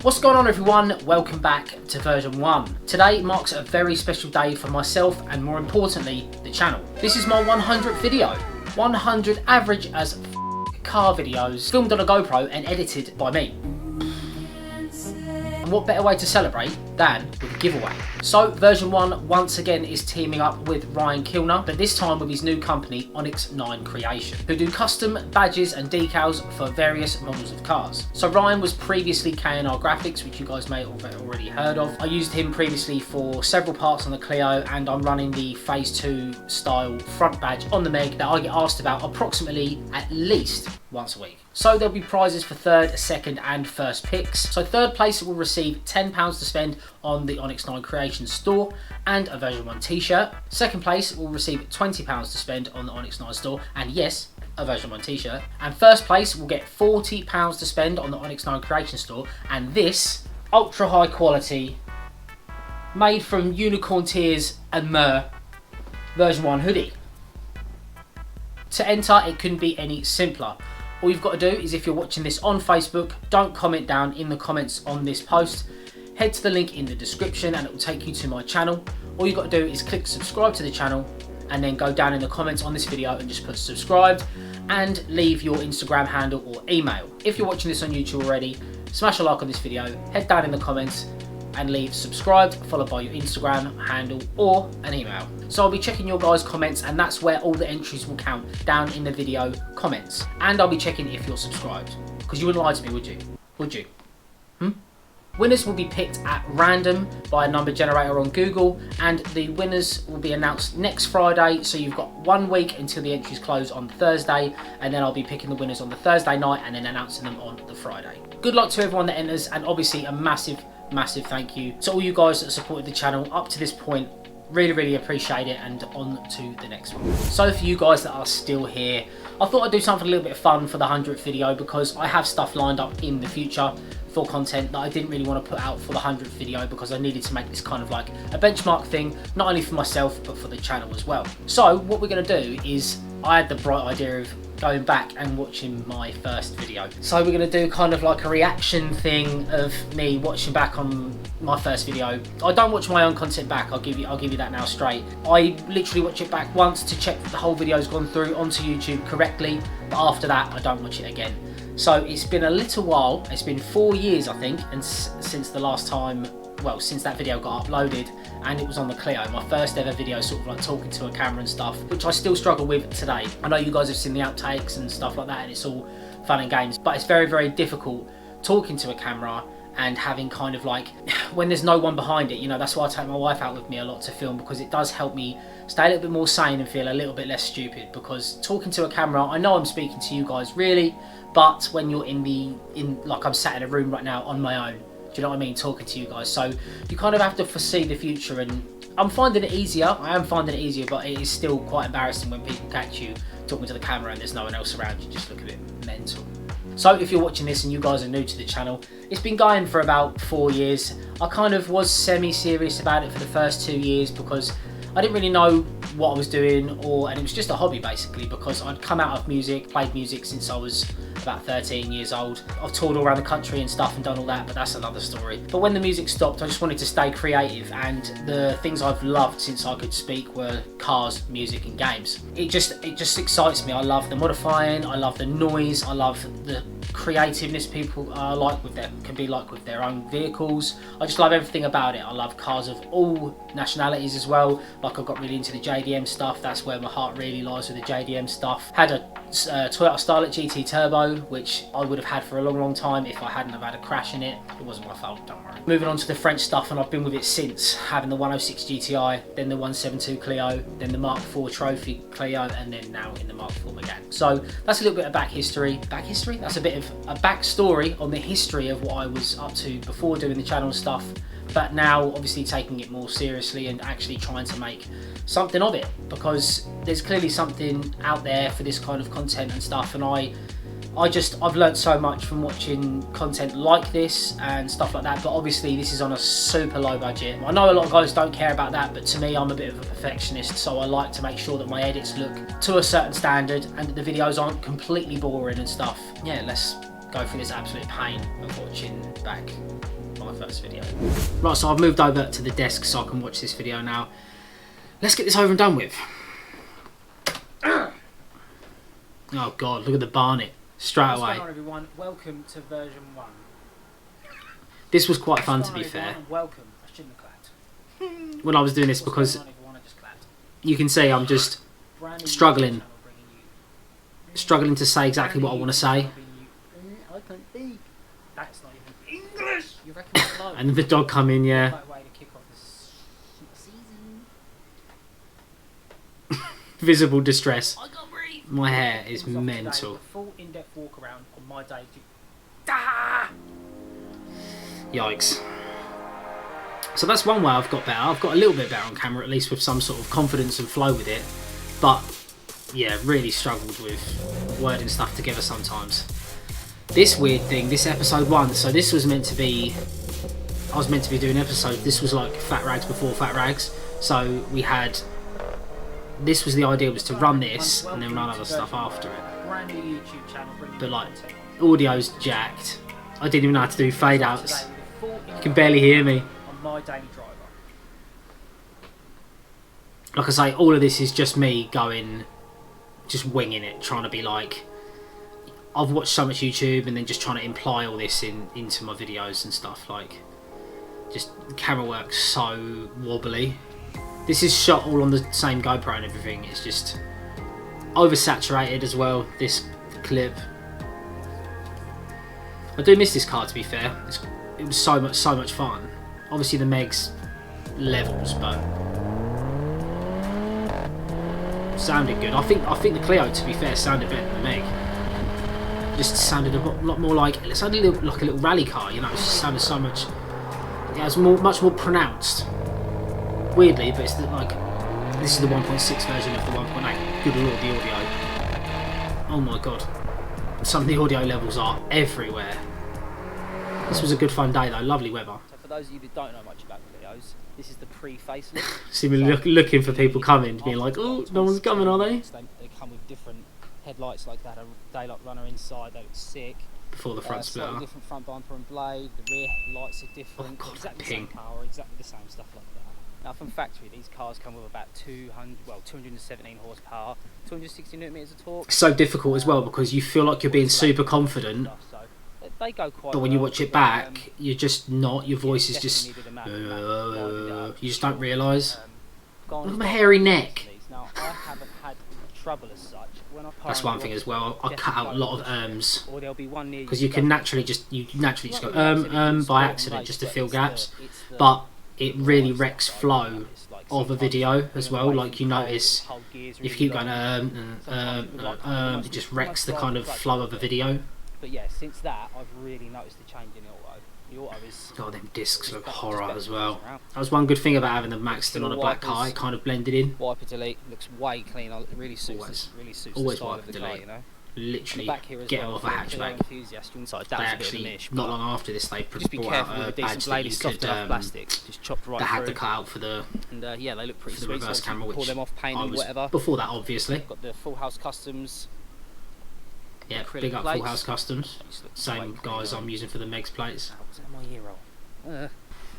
What's going on everyone? Welcome back to version 1. Today marks a very special day for myself and more importantly, the channel. This is my 100th video. 100 average as car videos filmed on a GoPro and edited by me. And what better way to celebrate than with a giveaway? So version 1 once again is teaming up with Ryan Kilner, but this time with his new company ONIX 9 Creation, who do custom badges and decals for various models of cars. So Ryan was previously K&R Graphics, which you guys may have already heard of. I used him previously for several parts on the Clio, and I'm running the Phase 2 style front badge on the Meg that I get asked about approximately at least once a week. So there'll be prizes for third, second and first picks. So third place will receive £10 to spend on the ONIX 9 Creation store and a version 1 t-shirt. Second place will receive £20 to spend on the ONIX 9 store and yes, a version 1 t-shirt. And first place will get £40 to spend on the ONIX 9 Creation store and this ultra high quality, made from unicorn tears and myrrh, version 1 hoodie. To enter, it couldn't be any simpler. All you've got to do is, if you're watching this on Facebook, don't comment down in the comments on this post. Head to the link in the description and it will take you to my channel. All you've got to do is click subscribe to the channel and then go down in the comments on this video and just put subscribed and leave your Instagram handle or email. If you're watching this on YouTube already, smash a like on this video, head down in the comments and leave subscribed followed by your Instagram handle or an email. So I'll be checking your guys' comments and that's where all the entries will count, down in the video comments. And I'll be checking if you're subscribed, because you wouldn't lie to me, would you? Would you? Winners will be picked at random by a number generator on Google, and the winners will be announced next Friday. So you've got 1 week until the entries close on Thursday, and then I'll be picking the winners on the Thursday night and then announcing them on the Friday. Good luck to everyone that enters, and obviously a massive thank you to all you guys that supported the channel up to this point. Really appreciate it, and on to the next one. So for you guys that are still here, I thought I'd do something a little bit of fun for the 100th video, because I have stuff lined up in the future for content that I didn't really want to put out for the 100th video, because I needed to make this kind of like a benchmark thing, not only for myself but for the channel as well. So what we're going to do is, I had the bright idea of going back and watching my first video. So we're going to do kind of like a reaction thing of me watching back on my first video. I don't watch my own content back, I'll give you that now straight. I literally watch it back once to check that the whole video's gone through onto YouTube correctly, but after that I don't watch it again. So it's been a little while, it's been 4 years I think, and since the last time, well, since that video got uploaded, and it was on the Clio, my first ever video, sort of like talking to a camera and stuff, which I still struggle with today. I know you guys have seen the outtakes and stuff like that, and it's all fun and games, but it's very difficult talking to a camera and having kind of like, when there's no one behind it, you know. That's why I take my wife out with me a lot to film, because it does help me stay a little bit more sane and feel a little bit less stupid, because talking to a camera, I know I'm speaking to you guys really, but when you're in like I'm sat in a room right now on my own, do you know what I mean, talking to you guys, so you kind of have to foresee the future, and I'm finding it easier. I am finding it easier, but it is still quite embarrassing when people catch you talking to the camera and there's no one else around. You just look a bit mental. So if you're watching this and you guys are new to the channel, it's been going for about 4 years. I kind of was semi-serious about it for the first 2 years, because I didn't really know what I was doing, and it was just a hobby basically, because I'd come out of music, played music since I was about 13 years old. I've toured all around the country and stuff and done all that, but that's another story. But when the music stopped, I just wanted to stay creative, and the things I've loved since I could speak were cars, music and games. It just excites me. I love the modifying, I love the noise, I love the creativeness people are like can be like with their own vehicles. I just love everything about it. I love cars of all nationalities as well. Like I got really into the JDM stuff. That's where my heart really lies, with the JDM stuff. Had a Toyota Starlet GT Turbo, which I would have had for a long time if I hadn't have had a crash in it. It wasn't my fault, don't worry. Moving on to the French stuff, and I've been with it since, having the 106 GTI, then the 172 Clio, then the Mark IV Trophy Clio, and then now in the Mark IV Megane. So that's a little bit of back history. That's a bit of a backstory on the history of what I was up to before doing the channel stuff, but now obviously taking it more seriously and actually trying to make something of it, because there's clearly something out there for this kind of content and stuff, and I've learned so much from watching content like this and stuff like that, but obviously this is on a super low budget. I know a lot of guys don't care about that, but to me, I'm a bit of a perfectionist, so I like to make sure that my edits look to a certain standard and that the videos aren't completely boring and stuff. Yeah, let's go through this absolute pain of watching back my first video. Right, so I've moved over to the desk so I can watch this video now. Let's get this over and done with. Oh god, look at the barnet straight away. What's going on, everyone? Welcome to version 1. This was quite fun, to be fair. Welcome. I shouldn't have clapped. When I was doing this, because you can see I'm just struggling to say exactly what I want to say. I can't speak. That's not even English. You reckon it's slow? And the dog come in, yeah. Right way to kick off this season. Visible distress. I can't breathe. My hair is mental. A full in-depth walk around on my day. Yikes. So that's one way I've got better. I've got a little bit better on camera, at least with some sort of confidence and flow with it. But yeah, really struggled with wording stuff together sometimes. This weird thing, this episode 1, so this was meant to be, I was meant to be doing an episode, this was like Fat Rags before Fat Rags. So we had, this was the idea, was to run this and then run other stuff after it. But like, audio's jacked. I didn't even know how to do fade outs. You can barely hear me. My daily driver. Like I say, all of this is just me going, just winging it, trying to be like, I've watched so much YouTube and then just trying to imply all this into my videos and stuff. Like, just the camera work's so wobbly. This is shot all on the same GoPro and everything. It's just oversaturated as well, this clip. I do miss this car, to be fair. It was so much fun. Obviously the Meg's levels, but sounded good. I think the Clio, to be fair, sounded better than the Meg. Just sounded a lot more like, it sounded like a little rally car, you know. It just sounded so much, yeah, it was much more pronounced. Weirdly, but it's like, this is the 1.6 version of the 1.8. Good lord, the audio. Oh my god. Some of the audio levels are everywhere. This was a good fun day though, lovely weather. So for those of you that don't know much about Clios, this is the pre-facelift. See me looking for people coming, being like, oh, no one's coming, are they? They come with different headlights like that, a daylight runner inside, they look sick. Before the front splitter. Different front bumper and blade, the rear lights are different. Oh god, exactly that ping. the same power, exactly the same stuff like that. Now from factory, these cars come with about 217 horsepower, 260 newton meters of torque. It's so difficult as well because you feel like you're being super confident. They go quite but when you watch it back, you're just not. Your voice is just. you You just don't realise. Look at my hairy neck. Now, I haven't had trouble as such. That's one thing as well. I cut out a lot of or there'll be one near because you can naturally just go by accident just to fill gaps, but it really wrecks flow of a video as well. Like you notice if you keep going it just wrecks the kind of flow of a video. But yeah, since that, I've really noticed the change in the auto. The auto is... God, them discs look horror as well. That was one good thing about having the Maxton on a black car. It kind of blended in. Wiper delete looks way cleaner. It really suits. Always the style wiper of the delete. car, you know. Literally get well, off a hatchback. They actually, not long after this, they brought out a badge that you could, just chopped right they had through. the cutout for the, and yeah, they look pretty for the sweet. reverse So camera, which pull them off, paint them, whatever. Before that, obviously. Got the Full House Customs. Yeah, big up Full House Customs. Same guys I'm using for the Megs plates. Was that my year old?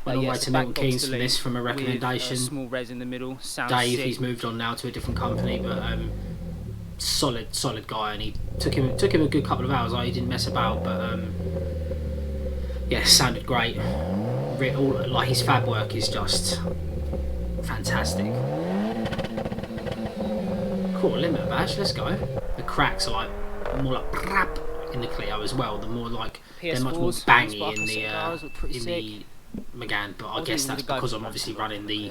Went all the way to Milton Keynes for this from a recommendation. Small res in the middle. Dave, he's moved on now to a different company, but solid guy, and he took him a good couple of hours. He didn't mess about, but yeah, sounded great. Like his fab work is just fantastic. Cool, limiter badge, let's go. The cracks are like more like prap in the Clio as well. The more like they're much more bangy in the Megane, but I guess that's because I'm obviously running the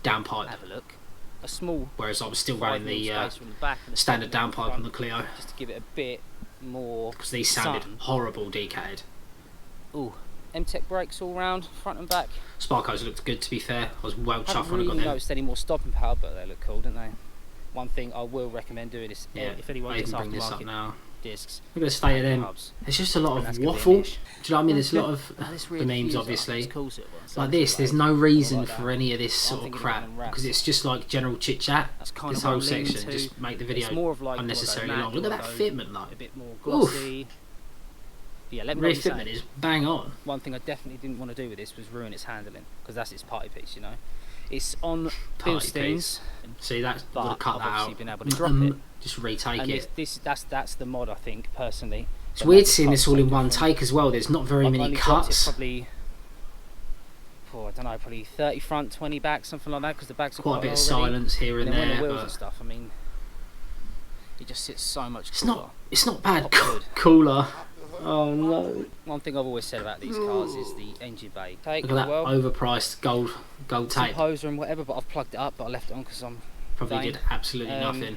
downpipe. Have a look. A small, whereas I was still running the standard downpipe on the Clio. Just to give it a bit more. Because these sounded horrible decayed. Ooh, M-Tech brakes all round, front and back. Sparkos looked good, to be fair. I was well chuffed when I got them. I haven't really noticed any more stopping power, but they look cool, don't they? One thing I will recommend doing is if anyone gets aftermarket discs. We're going to stay at them. There's just a lot of waffle. Do you know what I mean? There's a lot of the memes, obviously. Like this, there's no reason for any of this sort of crap because it's just like general chit chat. This whole section just make the video unnecessarily long. Look at that fitment though. A bit more glossy. Yeah, let me know rear what you're fitment saying. is bang on. One thing I definitely didn't want to do with this was ruin its handling, because that's its party piece, you know. It's on Party Bilsteins, piece. See, that would have but cut I've that obviously out. been able to drop it. Just retake And it. that's the mod, I think, personally. It's that weird makes the seeing car this all so in one different. take as well. There's not very I've many only dropped cuts. it probably, I don't know, probably 30 front, 20 back, something like that, because the backs are Quite a bit of already. silence here and And then when there. the wheels But and stuff, I mean, it just sits so much it's cooler. it's not bad. Not good. Cooler. Oh no. One thing I've always said about these cars is the engine bay. Take Look at that well, overpriced gold tape. poser and whatever, but I've plugged it up, but I left it on because I'm Probably vain. did absolutely nothing.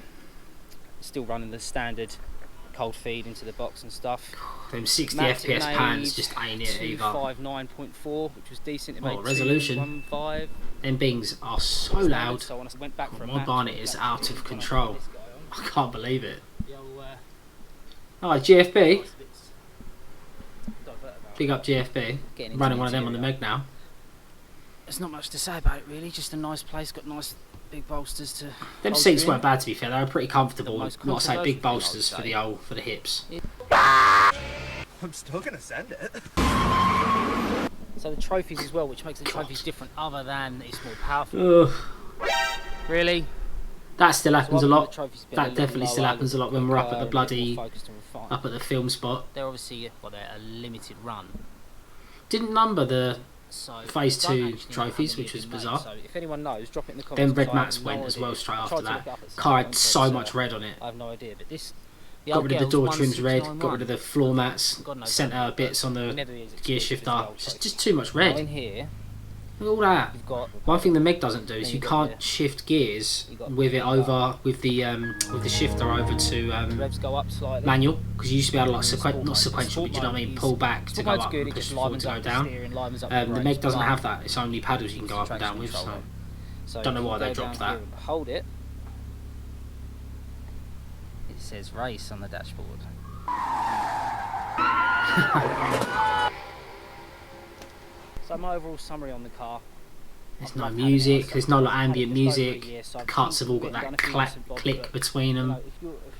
Still running the standard cold feed into the box and stuff. Them 60 Max, it FPS made pans just ain't it either. 259.4, which was decent. It Oh, made resolution. 215. Them bings are so loud. So when I went back for a My match, barnet I is was out actually of trying to control. get this guy on. I can't believe it. The old, Oh, GFB. nice bits divert about Big up GFB. getting into Running the one of them on the interior. Meg now. There's not much to say about it really, just a nice place, got nice big bolsters to Them hold seats you in. weren't bad to be fair. They were pretty comfortable. The most Not to say big controversial bolsters thing for I the would for the hips. I'm still gonna send it. So the trophies as well, which makes the trophies different other than it's more powerful. Ugh. Really? That still happens So a other than lot. the trophies being That a little definitely still lower, happens a lot when we're up at the bloody up at the film spot. They're obviously they're a limited run. Didn't number the So Phase don't 2 actually know trophies, how many which have was been made. bizarre. So if anyone knows, drop it in the comments. Then red 'cause I have mats no went as well idea. straight I after tried to that. look it up at some Car had point, so but, much red on it. I have no idea, but this. Got rid of the door trims red, got 1691. rid of the floor mats, God knows centre that, bits on it the never is gear exclusive to shifter. the old Just trophies. too much Now in red. here, Look at all that. you've got One thing the Meg doesn't do is Then you you've got can't the- shift gears you've got with it the, over with the shifter over to revs go up slightly. manual, because you used to be able to like Sport not mode. sequential, Sport but you know what I mode mean, is- pull back to Sport go mode's up good, and it push just forward livens to go up the down. steering, livens up The brakes, Meg doesn't but have that. It's only paddles you can go up and traction down with. control So there. So Don't know if you why they go dropped down that. here and hold it. It says race on the dashboard. So my overall summary on the car. there's I've no loved having it. music. I've There's no like had it ambient just over a music. year, so I've Cuts have all tweaked got a bit, that done a few bits and bobs, click but, between you know, them. if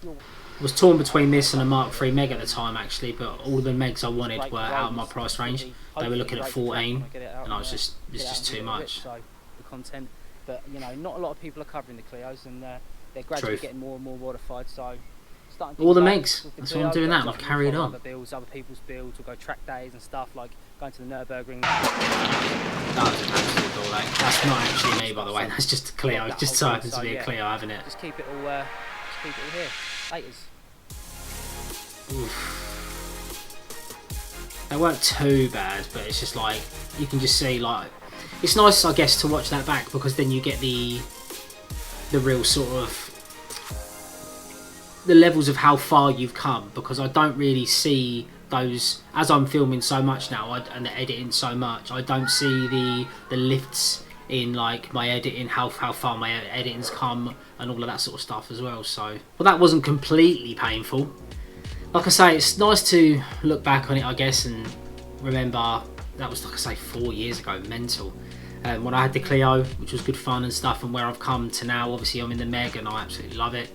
you're I was torn between this and a Mark III Meg at the time actually, but all the Megs I wanted great were for out of my roads, price range. hopefully They were looking at great for track 14, when I get it out and I was and, just get it's out just and too do a bit, much. so the content, but you know, not a lot of people are covering the Clios, and they're gradually Truth. getting more and more modified. So starting All the things up Megs. with the That's why I'm Clio, doing that, and but I've carried follow on. Other builds, other people's builds, we'll go track days and stuff like going to the Nürburgring. That was an absolute ball ache. That's not actually me, by the way. That's just a Clio. That Just whole so thing, happens to be a yeah. Clio, haven't it? Just keep it all here. Laters. They weren't too bad, but it's just like you can just see like it's nice, I guess, to watch that back because then you get the real sort of the levels of how far you've come. Because I don't really see those as I'm filming so much now and editing so much. I don't see the lifts in like my editing, how far my editing's come and all of that sort of stuff as well. So, well, that wasn't completely painful. Like I say, it's nice to look back on it, I guess, and remember that was, like I say, 4 years ago, mental. When I had the Clio, which was good fun and stuff, and where I've come to now, obviously I'm in the Meg and I absolutely love it.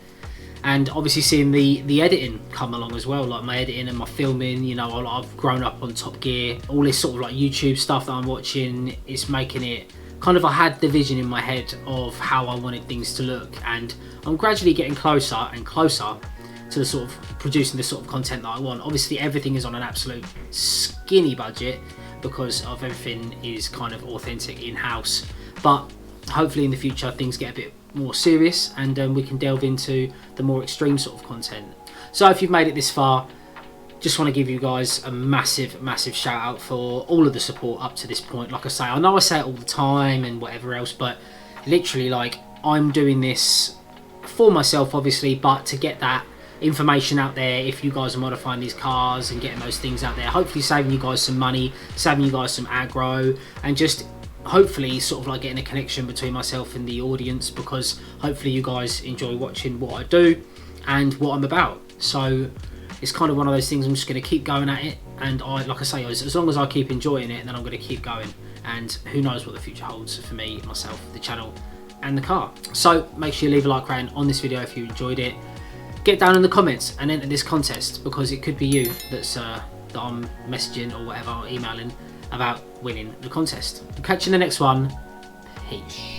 And obviously seeing the editing come along as well, like my editing and my filming, you know, I've grown up on Top Gear. All this sort of like YouTube stuff that I'm watching is making it kind of, I had the vision in my head of how I wanted things to look, and I'm gradually getting closer and closer to the sort of producing the sort of content that I want. Obviously everything is on an absolute skinny budget because of everything is kind of authentic in-house, but hopefully in the future things get a bit more serious and we can delve into the more extreme sort of content. So if you've made it this far, just want to give you guys a massive shout out for all of the support up to this point. Like I say, I know I say it all the time and whatever else, but literally, like, I'm doing this for myself obviously, but to get that information out there, if you guys are modifying these cars and getting those things out there, hopefully saving you guys some money, saving you guys some aggro, and just hopefully sort of like getting a connection between myself and the audience, because hopefully you guys enjoy watching what I do and what I'm about. So it's kind of one of those things, I'm just going to keep going at it, and like I say, as long as I keep enjoying it, then I'm going to keep going, and who knows what the future holds for me, myself, the channel and the car. So make sure you leave a like rating on this video if you enjoyed it. Get down in the comments and enter this contest, because it could be you that's that I'm messaging or whatever, or emailing about winning the contest. I'll catch you in the next one. Peace.